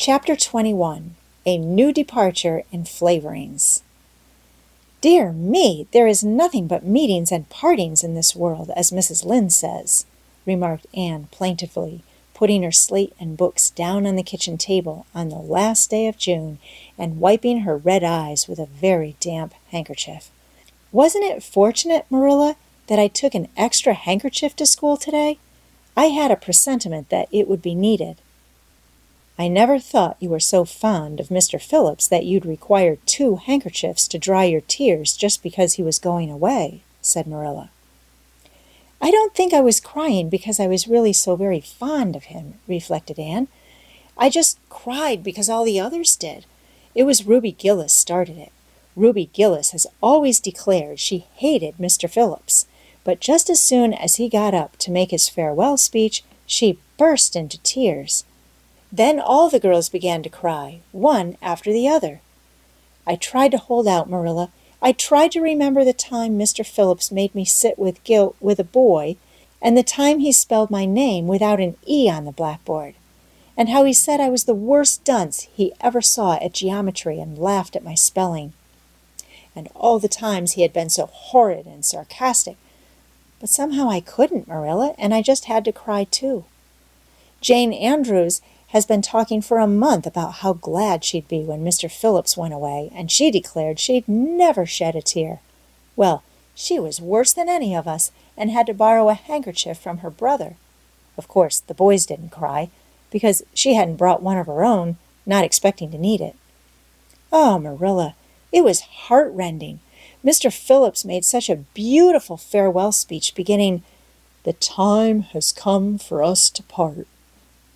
Chapter 21. A New Departure in Flavorings. "Dear me, there is nothing but meetings and partings in this world, as Mrs. Lynde says," remarked Anne plaintively, putting her slate and books down on the kitchen table on the last day of June and wiping her red eyes with a very damp handkerchief. "Wasn't it fortunate, Marilla, that I took an extra handkerchief to school today? I had a presentiment that it would be needed." "I never thought you were so fond of Mr. Phillips that you'd require 2 handkerchiefs to dry your tears just because he was going away," said Marilla. "I don't think I was crying because I was really so very fond of him," reflected Anne. "I just cried because all the others did. It was Ruby Gillis started it. Ruby Gillis has always declared she hated Mr. Phillips, but just as soon as he got up to make his farewell speech, she burst into tears. Then all the girls began to cry, one after the other. I tried to hold out, Marilla. I tried to remember the time Mr. Phillips made me sit with a boy, and the time he spelled my name without an E on the blackboard, and how he said I was the worst dunce he ever saw at geometry and laughed at my spelling, and all the times he had been so horrid and sarcastic. But somehow I couldn't, Marilla, and I just had to cry too. Jane Andrews has been talking for a month about how glad she'd be when Mr. Phillips went away, and she declared she'd never shed a tear. Well, she was worse than any of us, and had to borrow a handkerchief from her brother. Of course, the boys didn't cry, because she hadn't brought one of her own, not expecting to need it. Oh, Marilla, it was heart-rending. Mr. Phillips made such a beautiful farewell speech beginning, 'The time has come for us to part.'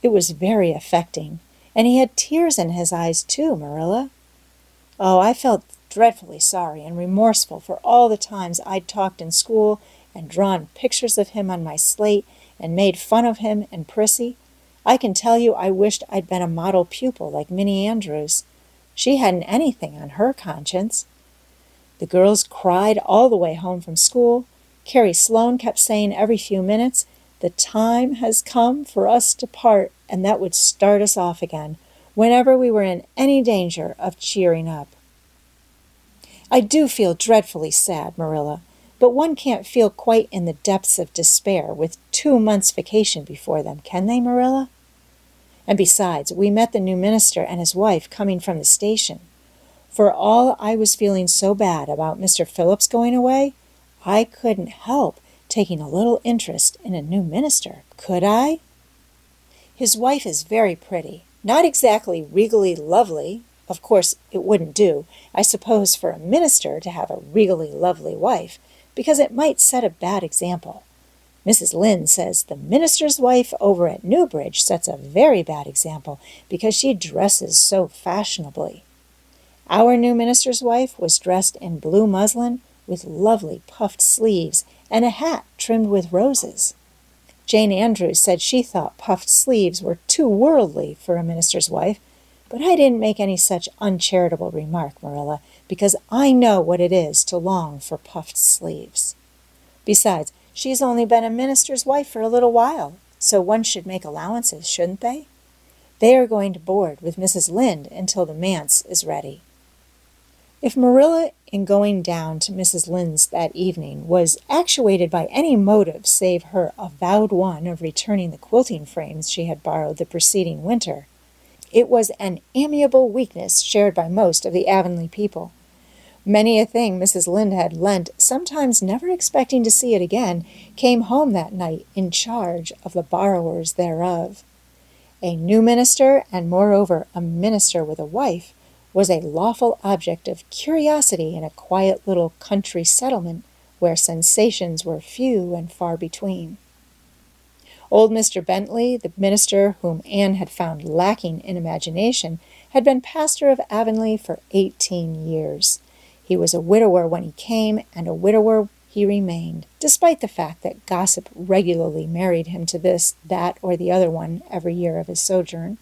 It was very affecting, and he had tears in his eyes too, Marilla. Oh, I felt dreadfully sorry and remorseful for all the times I'd talked in school and drawn pictures of him on my slate and made fun of him and Prissy. I can tell you I wished I'd been a model pupil like Minnie Andrews. She hadn't anything on her conscience. The girls cried all the way home from school. Carrie Sloane kept saying every few minutes, 'The time has come for us to part,' and that would start us off again, whenever we were in any danger of cheering up. I do feel dreadfully sad, Marilla, but one can't feel quite in the depths of despair with 2 months' vacation before them, can they, Marilla? And besides, we met the new minister and his wife coming from the station. For all I was feeling so bad about Mr. Phillips going away, I couldn't help taking a little interest in a new minister, could I? His wife is very pretty, not exactly regally lovely. Of course, it wouldn't do, I suppose, for a minister to have a regally lovely wife, because it might set a bad example. Mrs. Lynde says the minister's wife over at Newbridge sets a very bad example because she dresses so fashionably. Our new minister's wife was dressed in blue muslin with lovely puffed sleeves and a hat trimmed with roses. Jane Andrews said she thought puffed sleeves were too worldly for a minister's wife, but I didn't make any such uncharitable remark, Marilla, because I know what it is to long for puffed sleeves. Besides, she's only been a minister's wife for a little while, so one should make allowances, shouldn't they? They are going to board with Mrs. Lynde until the manse is ready. If Marilla, in going down to Mrs. Lynde's that evening, was actuated by any motive save her avowed one of returning the quilting frames she had borrowed the preceding winter, it was an amiable weakness shared by most of the Avonlea people. Many a thing Mrs. Lynde had lent, sometimes never expecting to see it again, came home that night in charge of the borrowers thereof. A new minister, and moreover a minister with a wife, was a lawful object of curiosity in a quiet little country settlement where sensations were few and far between. Old Mr. Bentley, the minister whom Anne had found lacking in imagination, had been pastor of Avonlea for 18 years. He was a widower when he came, and a widower he remained, despite the fact that gossip regularly married him to this, that, or the other one every year of his sojourn.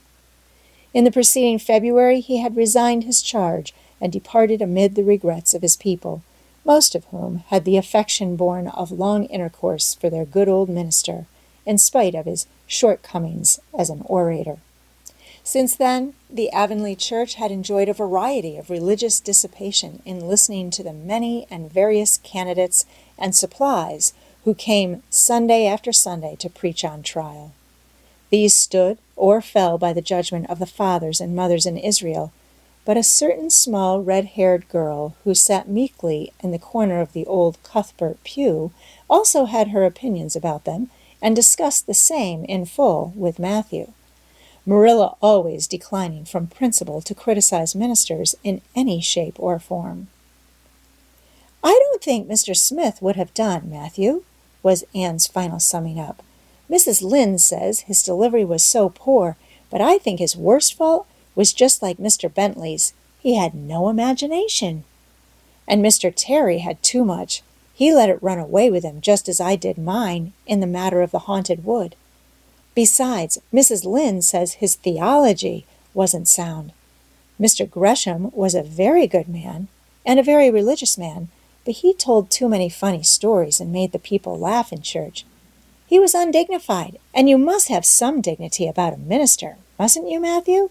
In the preceding February he had resigned his charge and departed amid the regrets of his people, most of whom had the affection born of long intercourse for their good old minister, in spite of his shortcomings as an orator. Since then, the Avonlea Church had enjoyed a variety of religious dissipation in listening to the many and various candidates and supplies who came Sunday after Sunday to preach on trial. These stood or fell by the judgment of the fathers and mothers in Israel, but a certain small red-haired girl who sat meekly in the corner of the old Cuthbert pew also had her opinions about them and discussed the same in full with Mathew. Marilla always declining from principle to criticize ministers in any shape or form. "I don't think Mr. Smith would have done, Mathew," was Anne's final summing up. "Mrs. Lynde says his delivery was so poor, but I think his worst fault was just like Mr. Bentley's. He had no imagination. And Mr. Terry had too much. He let it run away with him just as I did mine in the matter of the haunted wood. Besides, Mrs. Lynde says his theology wasn't sound. Mr. Gresham was a very good man, and a very religious man, but he told too many funny stories and made the people laugh in church. He was undignified, and you must have some dignity about a minister, mustn't you, Mathew?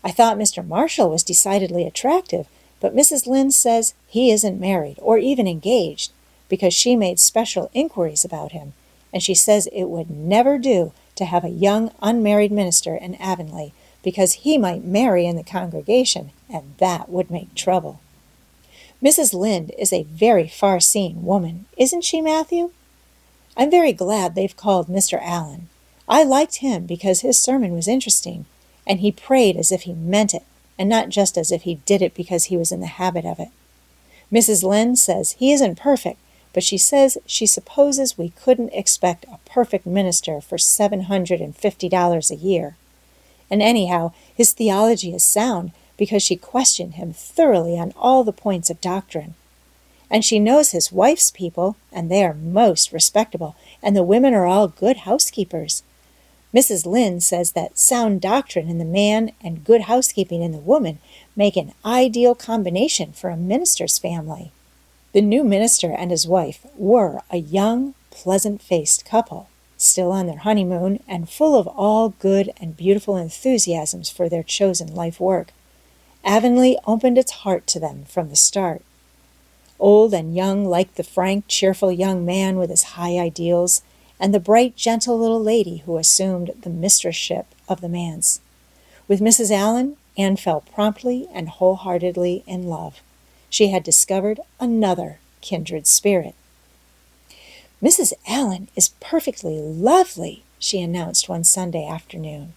I thought Mr. Marshall was decidedly attractive, but Mrs. Lynde says he isn't married or even engaged, because she made special inquiries about him, and she says it would never do to have a young unmarried minister in Avonlea, because he might marry in the congregation, and that would make trouble. Mrs. Lynde is a very far-seeing woman, isn't she, Mathew? I'm very glad they've called Mr. Allen. I liked him because his sermon was interesting, and he prayed as if he meant it, and not just as if he did it because he was in the habit of it. Mrs. Lynde says he isn't perfect, but she says she supposes we couldn't expect a perfect minister for $750 a year. And anyhow, his theology is sound because she questioned him thoroughly on all the points of doctrine. And she knows his wife's people, and they are most respectable, and the women are all good housekeepers. Mrs. Lynde says that sound doctrine in the man and good housekeeping in the woman make an ideal combination for a minister's family. The new minister and his wife were a young, pleasant-faced couple, still on their honeymoon and full of all good and beautiful enthusiasms for their chosen life work. Avonlea opened its heart to them from the start. Old and young liked the frank, cheerful young man with his high ideals, and the bright, gentle little lady who assumed the mistressship of the manse. With Mrs. Allen, Anne fell promptly and wholeheartedly in love. She had discovered another kindred spirit. "Mrs. Allen is perfectly lovely," she announced one Sunday afternoon.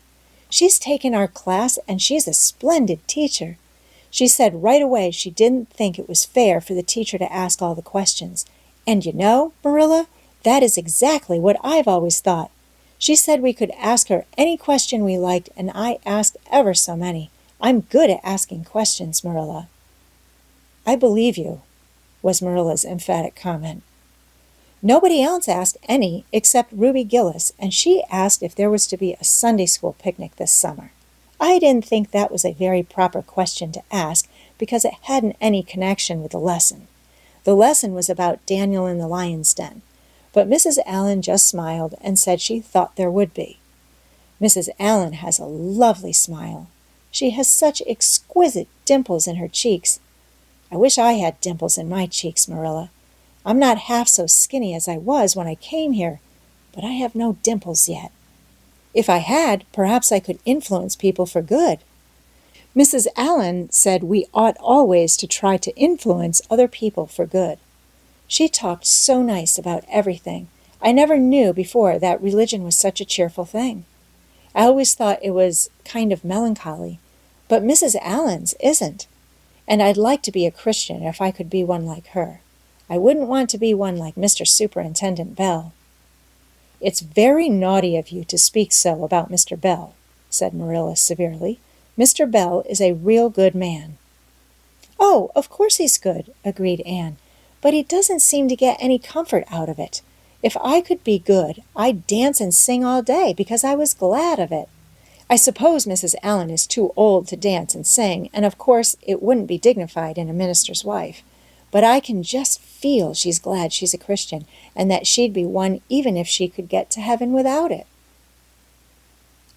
"She's taken our class, and she's a splendid teacher. She said right away she didn't think it was fair for the teacher to ask all the questions. And you know, Marilla, that is exactly what I've always thought. She said we could ask her any question we liked, and I asked ever so many. I'm good at asking questions, Marilla." "I believe you," was Marilla's emphatic comment. "Nobody else asked any except Ruby Gillis, and she asked if there was to be a Sunday school picnic this summer. I didn't think that was a very proper question to ask because it hadn't any connection with the lesson. The lesson was about Daniel in the lion's den, but Mrs. Allen just smiled and said she thought there would be. Mrs. Allen has a lovely smile. She has such exquisite dimples in her cheeks. I wish I had dimples in my cheeks, Marilla. I'm not half so skinny as I was when I came here, but I have no dimples yet. If I had, perhaps I could influence people for good. Mrs. Allen said we ought always to try to influence other people for good. She talked so nice about everything. I never knew before that religion was such a cheerful thing. I always thought it was kind of melancholy, but Mrs. Allen's isn't. And I'd like to be a Christian if I could be one like her. I wouldn't want to be one like Mr. Superintendent Bell." "It's very naughty of you to speak so about Mr. Bell," said Marilla severely. "Mr. Bell is a real good man." "Oh, of course he's good," agreed Anne, "but he doesn't seem to get any comfort out of it. If I could be good, I'd dance and sing all day because I was glad of it. I suppose Mrs. Allen is too old to dance and sing, and of course it wouldn't be dignified in a minister's wife. But I can just feel she's glad she's a Christian, and that she'd be one even if she could get to heaven without it."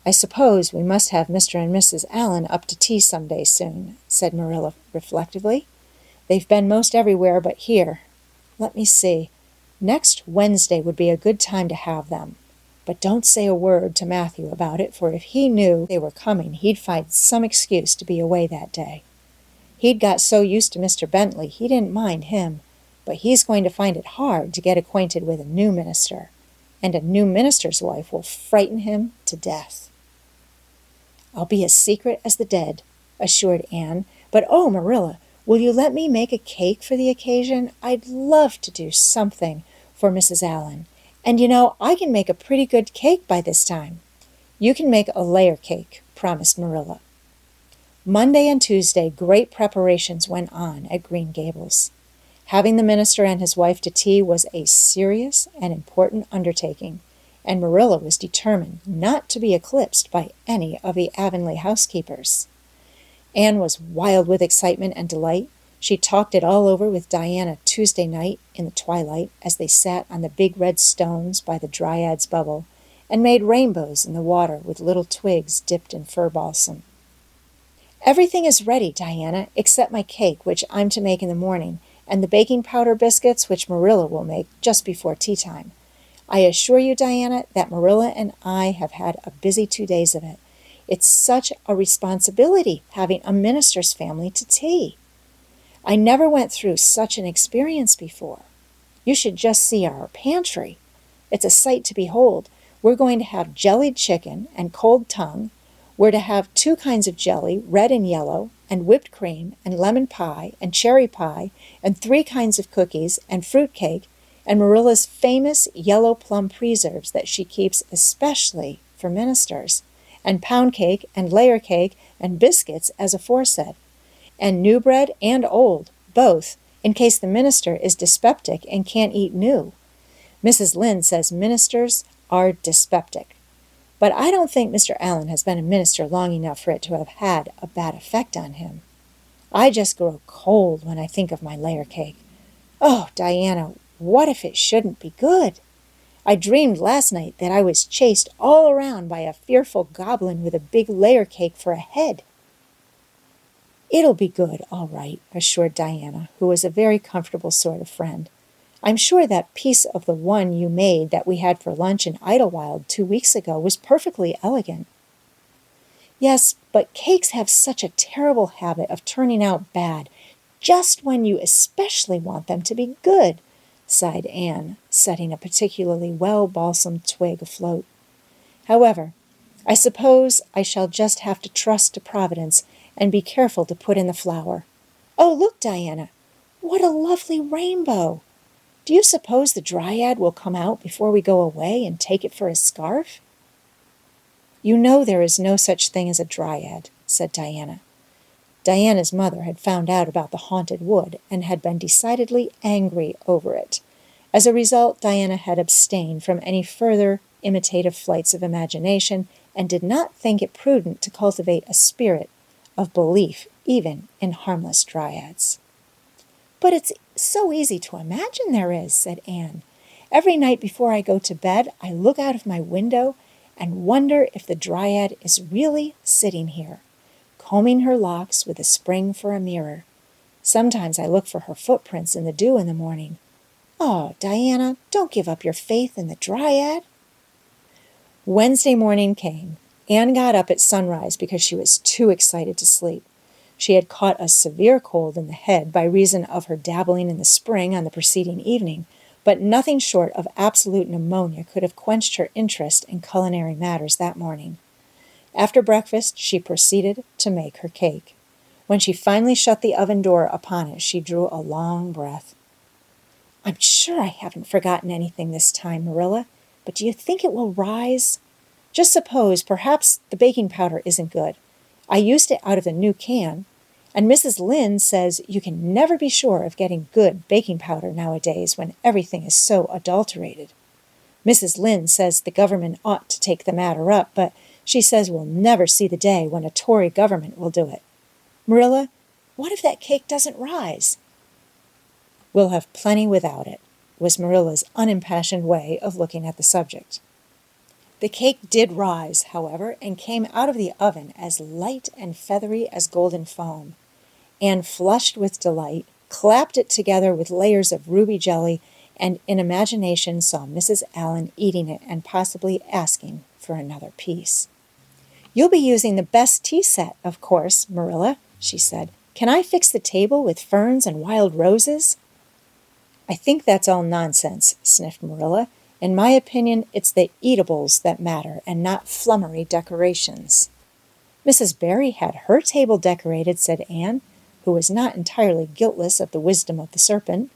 I suppose we must have Mr. and Mrs. Allen up to tea some day soon, said Marilla reflectively. They've been most everywhere but here. Let me see. Next Wednesday would be a good time to have them. But don't say a word to Matthew about it, for if he knew they were coming, he'd find some excuse to be away that day. He'd got so used to Mr. Bentley he didn't mind him, but he's going to find it hard to get acquainted with a new minister, and a new minister's wife will frighten him to death. I'll be as secret as the dead, assured Anne, but oh, Marilla, will you let me make a cake for the occasion? I'd love to do something for Mrs. Allen. And you know, I can make a pretty good cake by this time. You can make a layer cake, promised Marilla. Monday and Tuesday, great preparations went on at Green Gables. Having the minister and his wife to tea was a serious and important undertaking, and Marilla was determined not to be eclipsed by any of the Avonlea housekeepers. Anne was wild with excitement and delight. She talked it all over with Diana Tuesday night in the twilight as they sat on the big red stones by the Dryad's bubble and made rainbows in the water with little twigs dipped in fir balsam. Everything is ready, Diana, except my cake, which I'm to make in the morning, and the baking powder biscuits, which Marilla will make just before tea time. I assure you, Diana, that Marilla and I have had a busy 2 days of it. It's such a responsibility having a minister's family to tea. I never went through such an experience before. You should just see our pantry. It's a sight to behold. We're going to have jellied chicken and cold tongue. We're to have 2 kinds of jelly, red and yellow, and whipped cream, and lemon pie, and cherry pie, and 3 kinds of cookies, and fruit cake, and Marilla's famous yellow plum preserves that she keeps especially for ministers, and pound cake, and layer cake, and biscuits as aforesaid, and new bread and old, both, in case the minister is dyspeptic and can't eat new. Mrs. Lynde says ministers are dyspeptic. But I don't think Mr. Allen has been a minister long enough for it to have had a bad effect on him. I just grow cold when I think of my layer cake. Oh, Diana, what if it shouldn't be good? I dreamed last night that I was chased all around by a fearful goblin with a big layer cake for a head. It'll be good, all right, assured Diana, who was a very comfortable sort of friend. I'm sure that piece of the one you made that we had for lunch in Idlewild 2 weeks ago was perfectly elegant. Yes, but cakes have such a terrible habit of turning out bad, just when you especially want them to be good, sighed Anne, setting a particularly well-balsamed twig afloat. However, I suppose I shall just have to trust to Providence and be careful to put in the flour. Oh, look, Diana, what a lovely rainbow! Do you suppose the Dryad will come out before we go away and take it for a scarf? You know there is no such thing as a Dryad, said Diana. Diana's mother had found out about the haunted wood and had been decidedly angry over it. As a result, Diana had abstained from any further imitative flights of imagination and did not think it prudent to cultivate a spirit of belief even in harmless Dryads. But it's so easy to imagine there is, said Anne. Every night before I go to bed, I look out of my window and wonder if the Dryad is really sitting here, combing her locks with a spring for a mirror. Sometimes I look for her footprints in the dew in the morning. Oh, Diana, don't give up your faith in the Dryad. Wednesday morning came. Anne got up at sunrise because she was too excited to sleep. She had caught a severe cold in the head by reason of her dabbling in the spring on the preceding evening, but nothing short of absolute pneumonia could have quenched her interest in culinary matters that morning. After breakfast, she proceeded to make her cake. When she finally shut the oven door upon it, she drew a long breath. I'm sure I haven't forgotten anything this time, Marilla, but do you think it will rise? Just suppose perhaps the baking powder isn't good. I used it out of the new can, and Mrs. Lynde says you can never be sure of getting good baking powder nowadays when everything is so adulterated. Mrs. Lynde says the government ought to take the matter up, but she says we'll never see the day when a Tory government will do it. Marilla, what if that cake doesn't rise? We'll have plenty without it, was Marilla's unimpassioned way of looking at the subject. The cake did rise, however, and came out of the oven as light and feathery as golden foam. Anne flushed with delight, clapped it together with layers of ruby jelly, and in imagination saw Mrs. Allen eating it and possibly asking for another piece. "You'll be using the best tea set, of course, Marilla," she said. "Can I fix the table with ferns and wild roses?" "I think that's all nonsense," sniffed Marilla. "In my opinion, it's the eatables that matter and not flummery decorations." "Mrs. Barry had her table decorated," said Anne, who was not entirely guiltless of the wisdom of the serpent,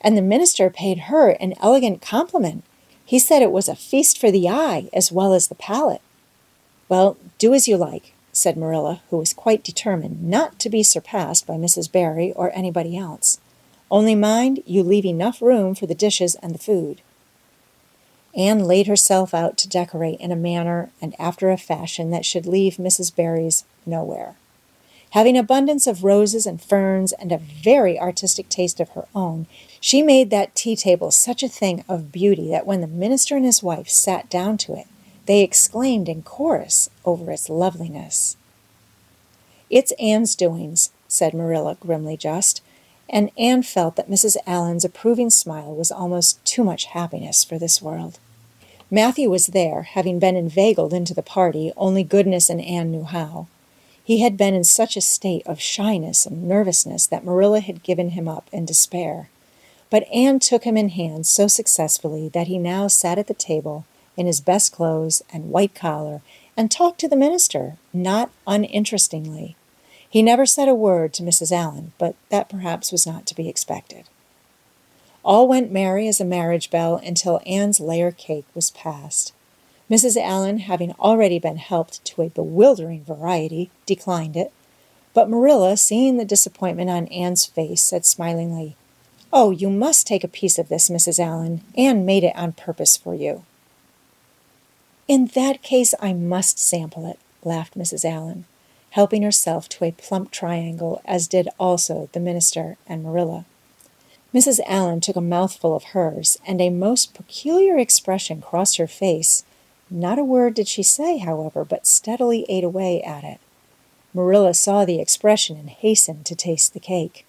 "and the minister paid her an elegant compliment. He said it was a feast for the eye as well as the palate." "Well, do as you like," said Marilla, who was quite determined not to be surpassed by Mrs. Barry or anybody else. "Only mind, you leave enough room for the dishes and the food." Anne laid herself out to decorate in a manner and after a fashion that should leave Mrs. Barry's nowhere. Having abundance of roses and ferns and a very artistic taste of her own, she made that tea table such a thing of beauty that when the minister and his wife sat down to it, they exclaimed in chorus over its loveliness. "It's Anne's doings," said Marilla grimly just, and Anne felt that Mrs. Allen's approving smile was almost too much happiness for this world. Matthew was there, having been inveigled into the party, only goodness and Anne knew how. He had been in such a state of shyness and nervousness that Marilla had given him up in despair. But Anne took him in hand so successfully that he now sat at the table in his best clothes and white collar and talked to the minister, not uninterestingly. He never said a word to Mrs. Allen, but that perhaps was not to be expected. All went merry as a marriage bell until Anne's layer cake was passed. Mrs. Allen, having already been helped to a bewildering variety, declined it, but Marilla, seeing the disappointment on Anne's face, said smilingly, "Oh, you must take a piece of this, Mrs. Allen. Anne made it on purpose for you." "In that case I must sample it," laughed Mrs. Allen, helping herself to a plump triangle, as did also the minister and Marilla. Mrs. Allen took a mouthful of hers, and a most peculiar expression crossed her face. Not a word did she say, however, but steadily ate away at it. Marilla saw the expression and hastened to taste the cake.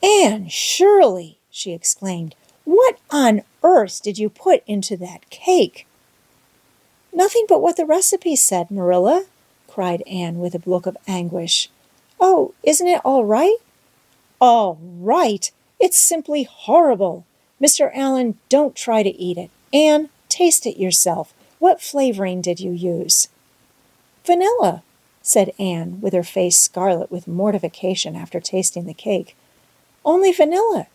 "Anne Shirley!" she exclaimed. "What on earth did you put into that cake?" "Nothing but what the recipe said, Marilla," cried Anne with a look of anguish. "Oh, isn't it all right?" "All right! It's simply horrible. Mr. Allen, don't try to eat it. Anne, taste it yourself. What flavoring did you use?" "Vanilla," said Anne, with her face scarlet with mortification after tasting the cake. "Only vanilla.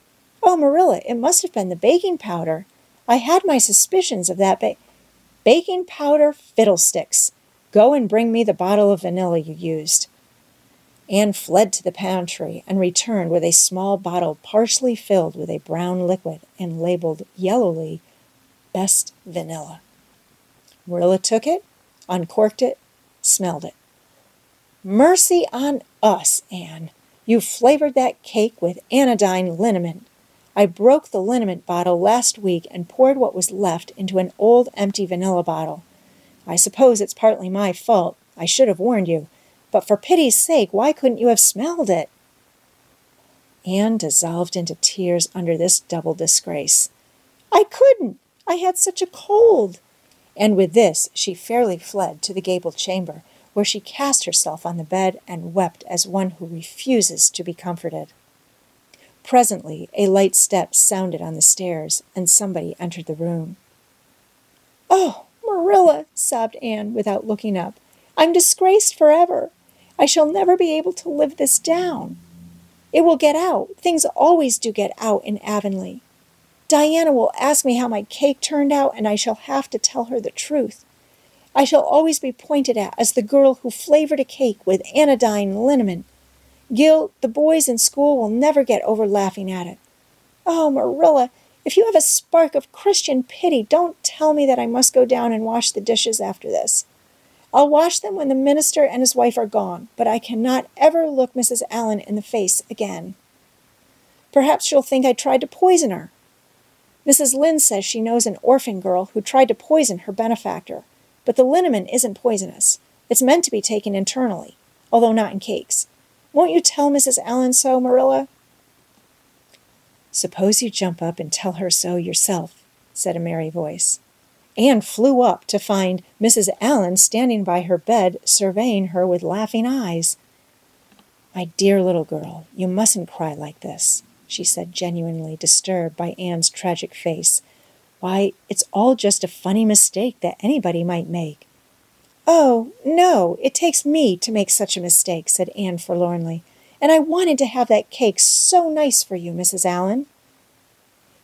Oh, Marilla, it must have been the baking powder. I had my suspicions of that baking powder fiddlesticks. Go and bring me the bottle of vanilla you used." Anne fled to the pantry and returned with a small bottle partially filled with a brown liquid and labeled yellowly, "Best Vanilla." Marilla took it, uncorked it, smelled it. "Mercy on us, Anne! You flavored that cake with anodyne liniment. I broke the liniment bottle last week and poured what was left into an old empty vanilla bottle. I suppose it's partly my fault. I should have warned you. But for pity's sake, why couldn't you have smelled it?" Anne dissolved into tears under this double disgrace. "I couldn't. I had such a cold." And with this she fairly fled to the gable chamber, where she cast herself on the bed and wept as one who refuses to be comforted. Presently a light step sounded on the stairs, and somebody entered the room. "Oh, Marilla," sobbed Anne without looking up, "I'm disgraced forever. I shall never be able to live this down. It will get out. Things always do get out in Avonlea. Diana will ask me how my cake turned out, and I shall have to tell her the truth. I shall always be pointed at as the girl who flavored a cake with anodyne liniment. Gil, the boys in school will never get over laughing at it. Oh, Marilla, if you have a spark of Christian pity, don't tell me that I must go down and wash the dishes after this. I'll wash them when the minister and his wife are gone, but I cannot ever look Mrs. Allen in the face again. Perhaps she'll think I tried to poison her." Mrs. Lynde says she knows an orphan girl who tried to poison her benefactor, but the liniment isn't poisonous. It's meant to be taken internally, although not in cakes. Won't you tell Mrs. Allen so, Marilla?" "Suppose you jump up and tell her so yourself," said a merry voice. Anne flew up to find Mrs. Allen standing by her bed, surveying her with laughing eyes. "My dear little girl, you mustn't cry like this," she said, genuinely disturbed by Anne's tragic face. "Why, it's all just a funny mistake that anybody might make." "Oh, no, it takes me to make such a mistake," said Anne forlornly. "And I wanted to have that cake so nice for you, Mrs. Allen."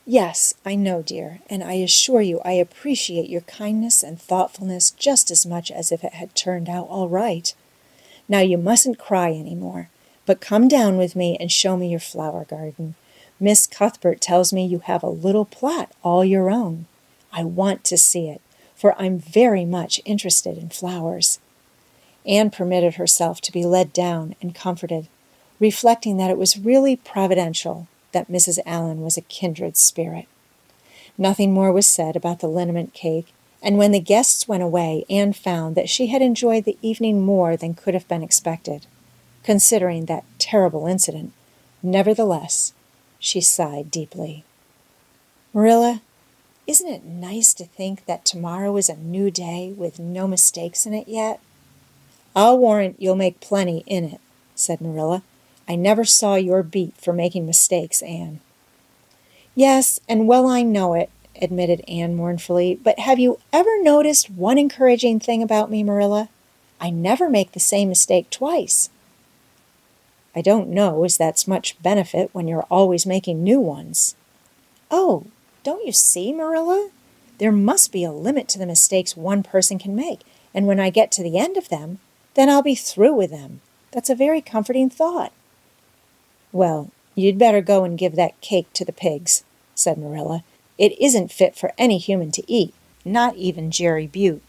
"Yes, I know, dear, and I assure you I appreciate your kindness and thoughtfulness just as much as if it had turned out all right. Now you mustn't cry any more, but come down with me and show me your flower garden. Miss Cuthbert tells me you have a little plot all your own. I want to see it, for I'm very much interested in flowers." Anne permitted herself to be led down and comforted, reflecting that it was really providential that Mrs. Allen was a kindred spirit. Nothing more was said about the liniment cake, and when the guests went away, Anne found that she had enjoyed the evening more than could have been expected, considering that terrible incident. Nevertheless, she sighed deeply. "Marilla, isn't it nice to think that tomorrow is a new day with no mistakes in it yet?" "I'll warrant you'll make plenty in it," said Marilla. "I never saw your beat for making mistakes, Anne." "Yes, and well I know it," admitted Anne mournfully. "But have you ever noticed one encouraging thing about me, Marilla? I never make the same mistake twice." "I don't know as that's much benefit when you're always making new ones." "Oh, don't you see, Marilla? There must be a limit to the mistakes one person can make, and when I get to the end of them, then I'll be through with them. That's a very comforting thought." "Well, you'd better go and give that cake to the pigs," said Marilla. "It isn't fit for any human to eat, not even Jerry Butte."